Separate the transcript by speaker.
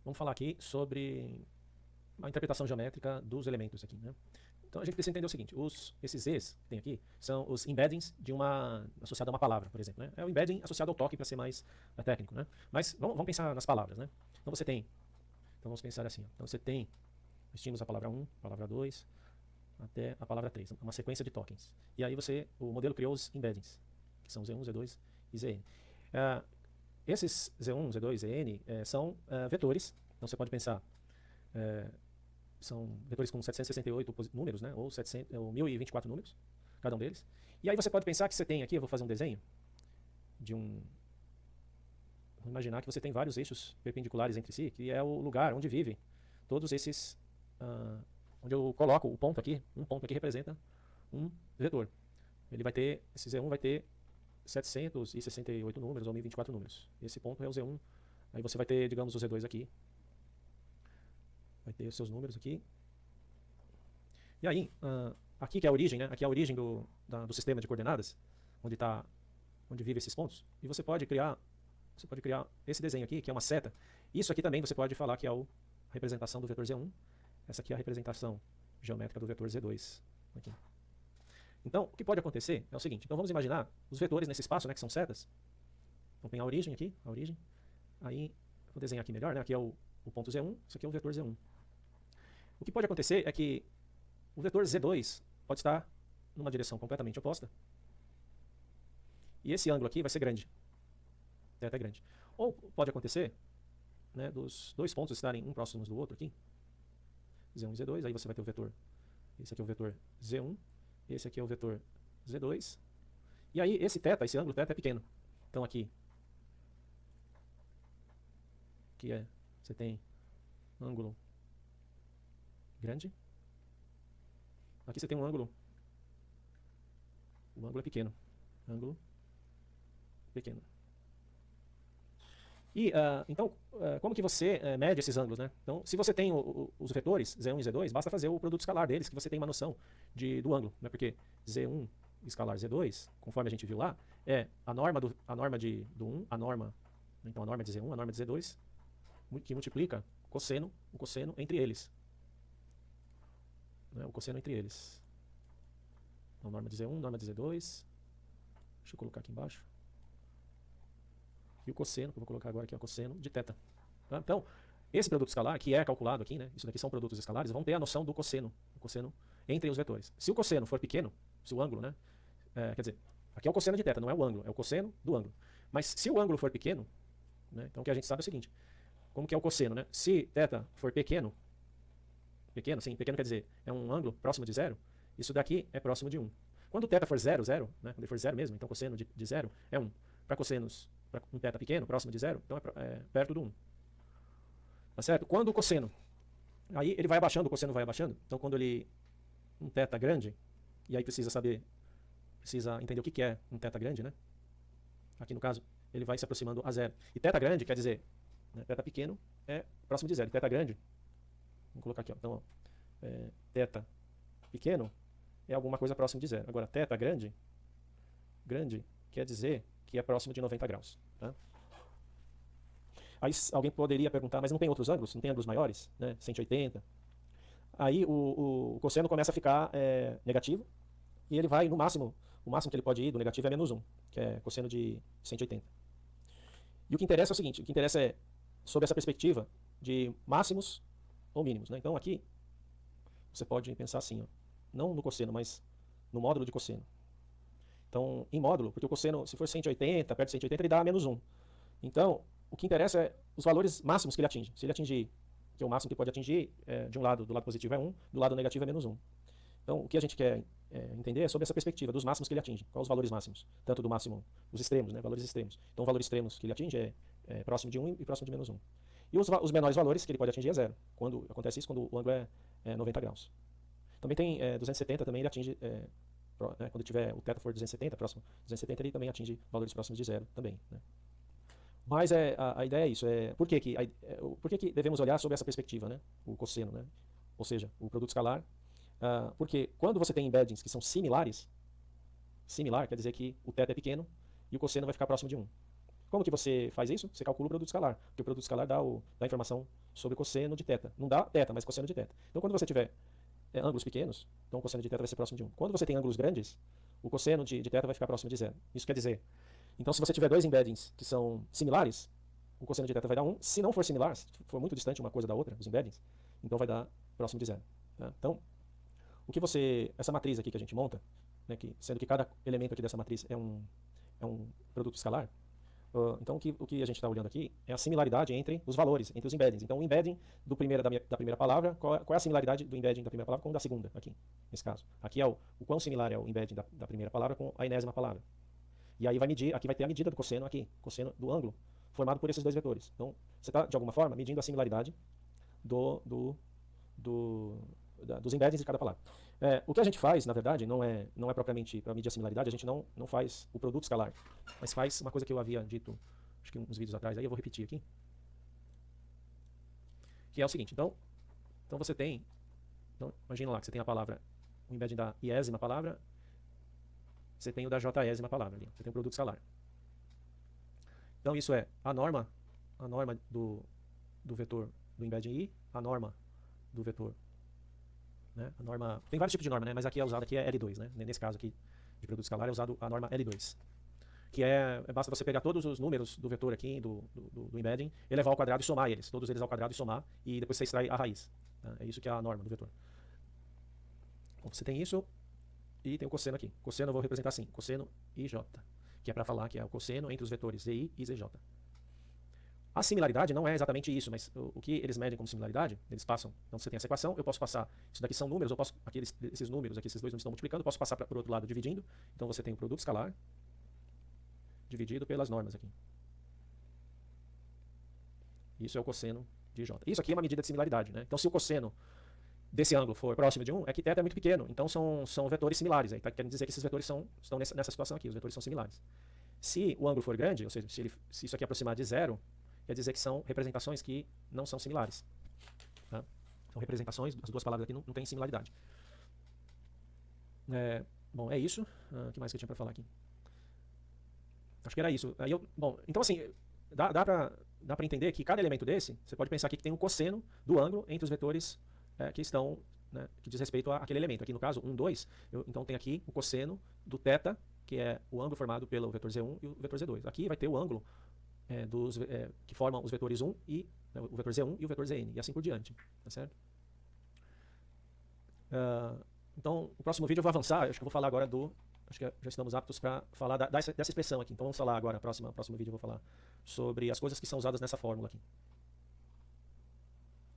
Speaker 1: Vamos falar aqui sobre a interpretação geométrica dos elementos aqui, né? Então a gente precisa entender o seguinte: esses Z's que tem aqui são os embeddings de associado a uma palavra, por exemplo, né? É o embedding associado ao toque para ser mais técnico, né? Mas vamos pensar nas palavras, né? Então vamos pensar assim, ó. Então você tem, vestimos a palavra 1, palavra 2, até a palavra 3, uma sequência de tokens. E aí o modelo criou os embeddings, que são Z1, Z2 e Zn. Esses Z1, Z2, Zn são vetores, então você pode pensar, são vetores com 768 números, né, ou 1024 números, cada um deles. E aí você pode pensar que você tem aqui, eu vou fazer um desenho de vamos imaginar que você tem vários eixos perpendiculares entre si, que é o lugar onde vive todos esses, onde eu coloco o ponto aqui, um ponto aqui representa um vetor. Esse Z1 vai ter 768 números ou 1024 números. Esse ponto é o Z1. Aí você vai ter, digamos, o Z2 aqui. Vai ter os seus números aqui. E aí, aqui que é a origem, né? Aqui é a origem do sistema de coordenadas, onde vive esses pontos. E você pode criar esse desenho aqui, que é uma seta. Isso aqui também você pode falar que é a representação do vetor Z1. Essa aqui é a representação geométrica do vetor Z2. Aqui. Então, o que pode acontecer é o seguinte. Então vamos imaginar os vetores nesse espaço, né, que são setas. Então tem a origem aqui, a origem. Aí, vou desenhar aqui melhor, né? Aqui é o ponto Z1, isso aqui é o vetor Z1. O que pode acontecer é que o vetor Z2 pode estar numa direção completamente oposta. E esse ângulo aqui vai ser grande. Θ é grande. Ou pode acontecer, né, dos dois pontos estarem um próximos do outro aqui. Z1 e Z2, aí você vai ter o vetor. Esse aqui é o vetor Z1, esse aqui é o vetor Z2. E aí esse ângulo θ é pequeno. Então aqui você tem ângulo grande. Aqui você tem um ângulo, o ângulo é pequeno. Ângulo pequeno. E então, como que você mede esses ângulos, né? Então, se você tem os vetores Z1 e Z2, basta fazer o produto escalar deles, que você tem uma noção do ângulo, né? Porque Z1 escalar Z2, conforme a gente viu lá, é a norma do 1, a norma de Z1, a norma de Z2, que multiplica o cosseno entre eles. Né? O cosseno entre eles. Então, norma de Z1, norma de Z2. Deixa eu colocar aqui embaixo. E o cosseno, que eu vou colocar agora aqui, é o cosseno de θ. Tá? Então, esse produto escalar, que é calculado aqui, né? Isso daqui são produtos escalares, vão ter a noção do cosseno, o cosseno entre os vetores. Se o cosseno for pequeno, se o ângulo, né? Quer dizer, aqui é o cosseno de θ, não é o ângulo, é o cosseno do ângulo. Mas se o ângulo for pequeno, né? Então o que a gente sabe é o seguinte, como que é o cosseno, né? Se θ for pequeno, sim, pequeno quer dizer, é um ângulo próximo de zero, isso daqui é próximo de 1. Quando θ for 0, né? Quando ele for 0 mesmo, então cosseno de 0 é 1. Para cossenos, para um θ pequeno, próximo de 0, então é perto do 1. Tá certo? Quando o cosseno, aí ele vai abaixando, o cosseno vai abaixando, então quando um θ grande, e aí precisa entender o que é um θ grande, né? Aqui no caso, ele vai se aproximando a 0. E θ grande quer dizer, né, θ pequeno é próximo de 0. E θ grande, vamos colocar aqui, ó. Então, θ pequeno é alguma coisa próximo de 0. Agora, θ grande quer dizer que é próximo de 90 graus. Tá? Aí alguém poderia perguntar, mas não tem outros ângulos? Não tem ângulos maiores? Né? 180? Aí o cosseno começa a ficar negativo, e ele vai no máximo, o máximo que ele pode ir do negativo é menos 1, que é cosseno de 180. E o que interessa é o seguinte, o que interessa é sobre essa perspectiva de máximos ou mínimos. Né? Então aqui, você pode pensar assim, ó, não no cosseno, mas no módulo de cosseno. Então, em módulo, porque o cosseno, se for 180, perto de 180, ele dá menos 1. Então, o que interessa é os valores máximos que ele atinge. Se ele atingir, que é o máximo que pode atingir, de um lado, do lado positivo é 1, do lado negativo é menos 1. Então, o que a gente quer entender é sobre essa perspectiva dos máximos que ele atinge. Quais os valores máximos? Tanto do máximo, os extremos, né, valores extremos. Então, o valor extremos que ele atinge é próximo de 1 e próximo de menos 1. E os menores valores que ele pode atingir é 0. Quando acontece isso, quando o ângulo é 90 graus. Também tem 270, também ele atinge, né, quando tiver o θ for 270, próximo 270, ele também atinge valores próximos de 0 também. Né? Mas a ideia é isso. Por que devemos olhar sobre essa perspectiva, né? O cosseno, né? Ou seja, o produto escalar. Porque quando você tem embeddings que são similares, similar quer dizer que o θ é pequeno e o cosseno vai ficar próximo de 1. Como que você faz isso? Você calcula o produto escalar, porque o produto escalar dá a informação sobre o cosseno de θ. Não dá θ, mas cosseno de θ. Então, quando você tiver ângulos pequenos, então o cosseno de θ vai ser próximo de 1. Quando você tem ângulos grandes, o cosseno de θ vai ficar próximo de 0. Isso quer dizer, então se você tiver dois embeddings que são similares, o cosseno de θ vai dar 1. Se não for similar, se for muito distante uma coisa da outra, os embeddings, então vai dar próximo de 0. Tá? Então, essa matriz aqui que a gente monta, né, sendo que cada elemento aqui dessa matriz é um produto escalar, então o que a gente está olhando aqui é a similaridade entre os valores, entre os embeddings. Então o embedding da primeira palavra, qual é a similaridade do embedding da primeira palavra com o da segunda, aqui, nesse caso. Aqui é o quão similar é o embedding da primeira palavra com a enésima palavra. E aí aqui vai ter a medida do cosseno aqui, cosseno do ângulo, formado por esses dois vetores. Então você está, de alguma forma, medindo a similaridade dos embeddings de cada palavra. O que a gente faz, na verdade, não é propriamente para medir a similaridade, a gente não faz o produto escalar, mas faz uma coisa que eu havia dito, acho que uns vídeos atrás, aí eu vou repetir aqui, que é o seguinte, então você tem, imagina lá que você tem a palavra, o embedding da iésima palavra, você tem o da jésima palavra ali, você tem o produto escalar. Então isso é a norma do vetor do embedding i, a norma do vetor, né? A norma, tem vários tipos de norma, né? Mas aqui é usada, aqui é L2, né? Nesse caso aqui de produto escalar é usado a norma L2, que basta você pegar todos os números do vetor aqui, do embedding, elevar ao quadrado e somar eles, todos eles ao quadrado e somar, e depois você extrai a raiz, né? É isso que é a norma do vetor. Então você tem isso e tem o cosseno aqui. Cosseno eu vou representar assim, cosseno IJ, que é para falar que é o cosseno entre os vetores ZI e ZJ. A similaridade não é exatamente isso, mas o que eles medem como similaridade, eles passam, então você tem essa equação, eu posso passar, isso daqui são números, esses números aqui, esses dois números estão multiplicando, eu posso passar por outro lado dividindo, então você tem o produto escalar dividido pelas normas aqui. Isso é o cosseno de J. Isso aqui é uma medida de similaridade, né? Então se o cosseno desse ângulo for próximo de 1, é que θ é muito pequeno, então são vetores similares, aí tá querendo dizer que esses vetores estão nessa situação aqui, os vetores são similares. Se o ângulo for grande, ou seja, se isso aqui aproximar de 0, quer dizer que são representações que não são similares. Tá? São representações, as duas palavras aqui não têm similaridade. Bom, é isso. O que mais que eu tinha para falar aqui? Acho que era isso. Bom, então assim, dá para entender que cada elemento desse, você pode pensar aqui que tem um cosseno do ângulo entre os vetores que estão, né, que diz respeito àquele elemento. Aqui no caso, 1, 2, então tem aqui o cosseno do θ, que é o ângulo formado pelo vetor Z1 e o vetor Z2. Aqui vai ter o ângulo que formam os vetores 1 e o vetor Z1 e o vetor Zn, e assim por diante, tá certo? Então, o próximo vídeo eu vou avançar, acho que eu vou falar agora acho que já estamos aptos para falar dessa expressão aqui, então vamos falar agora, próximo vídeo eu vou falar sobre as coisas que são usadas nessa fórmula aqui.